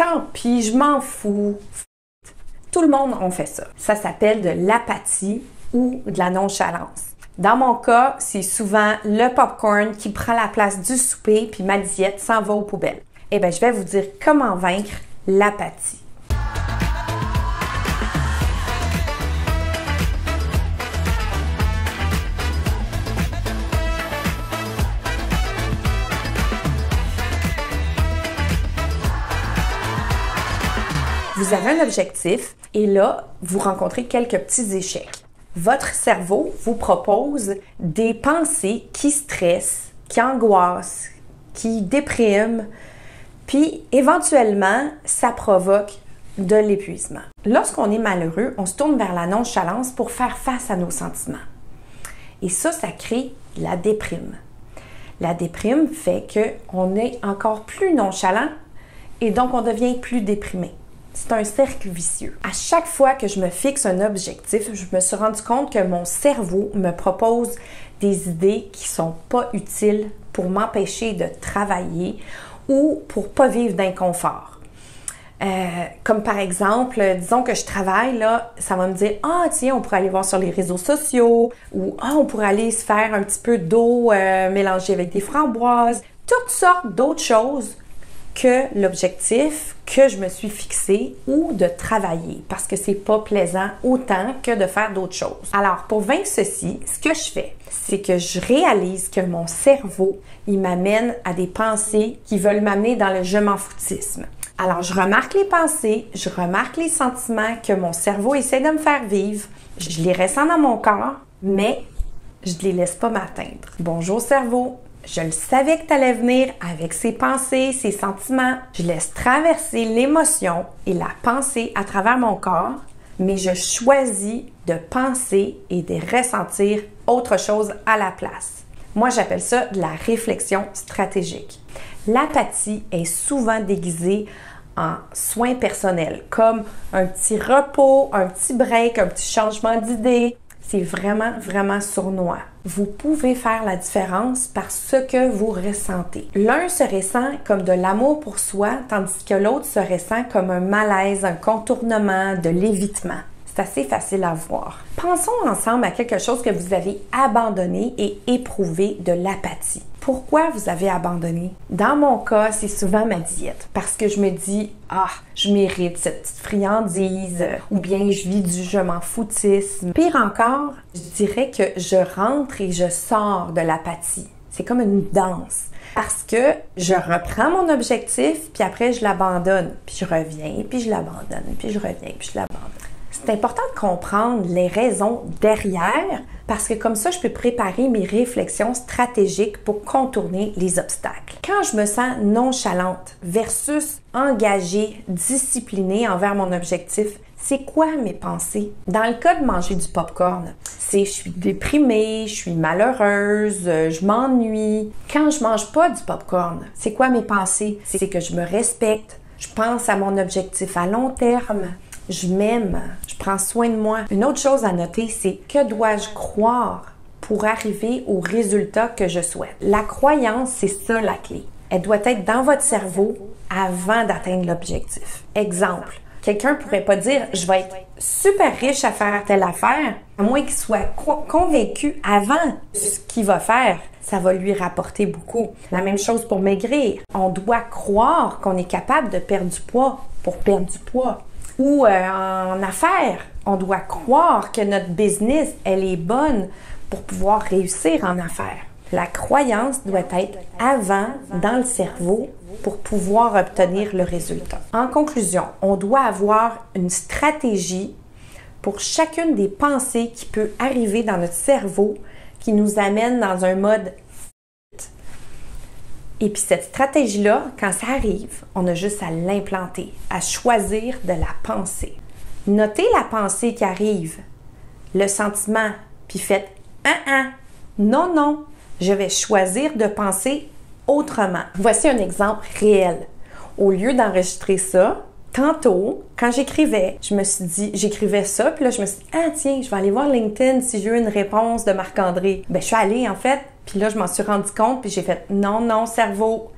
Tant pis, je m'en fous. Tout le monde on fait ça. Ça s'appelle de l'apathie ou de la nonchalance. Dans mon cas, c'est souvent le popcorn qui prend la place du souper puis ma diète s'en va aux poubelles. Eh bien, je vais vous dire comment vaincre l'apathie. Vous avez un objectif et là, vous rencontrez quelques petits échecs. Votre cerveau vous propose des pensées qui stressent, qui angoissent, qui dépriment, puis éventuellement, ça provoque de l'épuisement. Lorsqu'on est malheureux, on se tourne vers la nonchalance pour faire face à nos sentiments. Et ça crée la déprime. La déprime fait qu'on est encore plus nonchalant et donc on devient plus déprimé. C'est un cercle vicieux. À chaque fois que je me fixe un objectif, je me suis rendu compte que mon cerveau me propose des idées qui sont pas utiles pour m'empêcher de travailler ou pour pas vivre d'inconfort. Comme par exemple, disons que je travaille, là, ça va me dire « Ah, tiens, on pourrait aller voir sur les réseaux sociaux » ou « Ah, on pourrait aller se faire un petit peu d'eau mélangée avec des framboises ». Toutes sortes d'autres choses que l'objectif que je me suis fixé ou de travailler parce que c'est pas plaisant autant que de faire d'autres choses. Alors, pour vaincre ceci, ce que je fais, c'est que je réalise que mon cerveau, il m'amène à des pensées qui veulent m'amener dans le je m'en foutisme. Alors, je remarque les pensées, je remarque les sentiments que mon cerveau essaie de me faire vivre, je les ressens dans mon corps, mais je ne les laisse pas m'atteindre. Bonjour cerveau! Je le savais que tu allais venir avec ses pensées, ses sentiments. Je laisse traverser l'émotion et la pensée à travers mon corps, mais je choisis de penser et de ressentir autre chose à la place. Moi, j'appelle ça de la réflexion stratégique. L'apathie est souvent déguisée en soins personnels, comme un petit repos, un petit break, un petit changement d'idée. C'est vraiment, vraiment sournois. Vous pouvez faire la différence par ce que vous ressentez. L'un se ressent comme de l'amour pour soi, tandis que l'autre se ressent comme un malaise, un contournement, de l'évitement. C'est assez facile à voir. Pensons ensemble à quelque chose que vous avez abandonné et éprouvé de l'apathie. Pourquoi vous avez abandonné? Dans mon cas, c'est souvent ma diète. Parce que je me dis, je mérite cette petite friandise, ou bien je vis du je m'en foutisme. Pire encore, je dirais que je rentre et je sors de l'apathie. C'est comme une danse. Parce que je reprends mon objectif, puis après je l'abandonne. Puis je reviens, puis je l'abandonne, puis je reviens, puis je l'abandonne. C'est important de comprendre les raisons derrière parce que comme ça, je peux préparer mes réflexions stratégiques pour contourner les obstacles. Quand je me sens nonchalante versus engagée, disciplinée envers mon objectif, c'est quoi mes pensées? Dans le cas de manger du popcorn, c'est je suis déprimée, je suis malheureuse, je m'ennuie. Quand je mange pas du popcorn, c'est quoi mes pensées? C'est que je me respecte, je pense à mon objectif à long terme. Je m'aime, je prends soin de moi. Une autre chose à noter, c'est que dois-je croire pour arriver au résultat que je souhaite? La croyance, c'est ça la clé. Elle doit être dans votre cerveau avant d'atteindre l'objectif. Exemple, quelqu'un pourrait pas dire « je vais être super riche à faire telle affaire », à moins qu'il soit convaincu avant ce qu'il va faire. Ça va lui rapporter beaucoup. La même chose pour maigrir. On doit croire qu'on est capable de perdre du poids pour perdre du poids. Ou en affaires, on doit croire que notre business, elle est bonne pour pouvoir réussir en affaires. La croyance doit être avant dans le cerveau pour pouvoir obtenir le résultat. En conclusion, on doit avoir une stratégie pour chacune des pensées qui peut arriver dans notre cerveau qui nous amène dans un mode et puis cette stratégie-là, quand ça arrive, on a juste à l'implanter, à choisir de la penser. Notez la pensée qui arrive, le sentiment, puis faites « non, non, je vais choisir de penser autrement ». Voici un exemple réel. Au lieu d'enregistrer ça, tantôt, quand j'écrivais, j'écrivais ça, puis là, je me suis dit « tiens, je vais aller voir LinkedIn si j'ai eu une réponse de Marc-André ». Je suis allée, en fait, puis là, je m'en suis rendu compte, puis j'ai fait « Non, non, cerveau,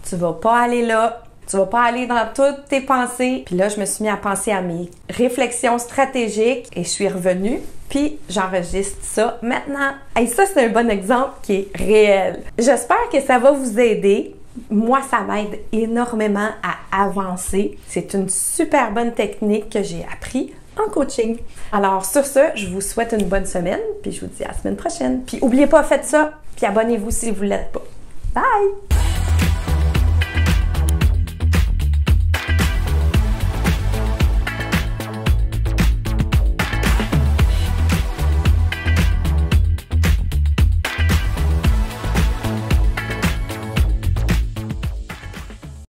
tu vas pas aller là, Tu vas pas aller dans toutes tes pensées. Puis là, je me suis mis à penser à mes réflexions stratégiques et je suis revenue. Puis j'enregistre ça maintenant. Et ça, c'est un bon exemple qui est réel. J'espère que ça va vous aider. Moi, ça m'aide énormément à avancer. C'est une super bonne technique que j'ai appris en coaching. Alors, sur ce, je vous souhaite une bonne semaine, puis je vous dis à la semaine prochaine. Puis, n'oubliez pas, faites ça, puis abonnez-vous si vous ne l'êtes pas. Bye!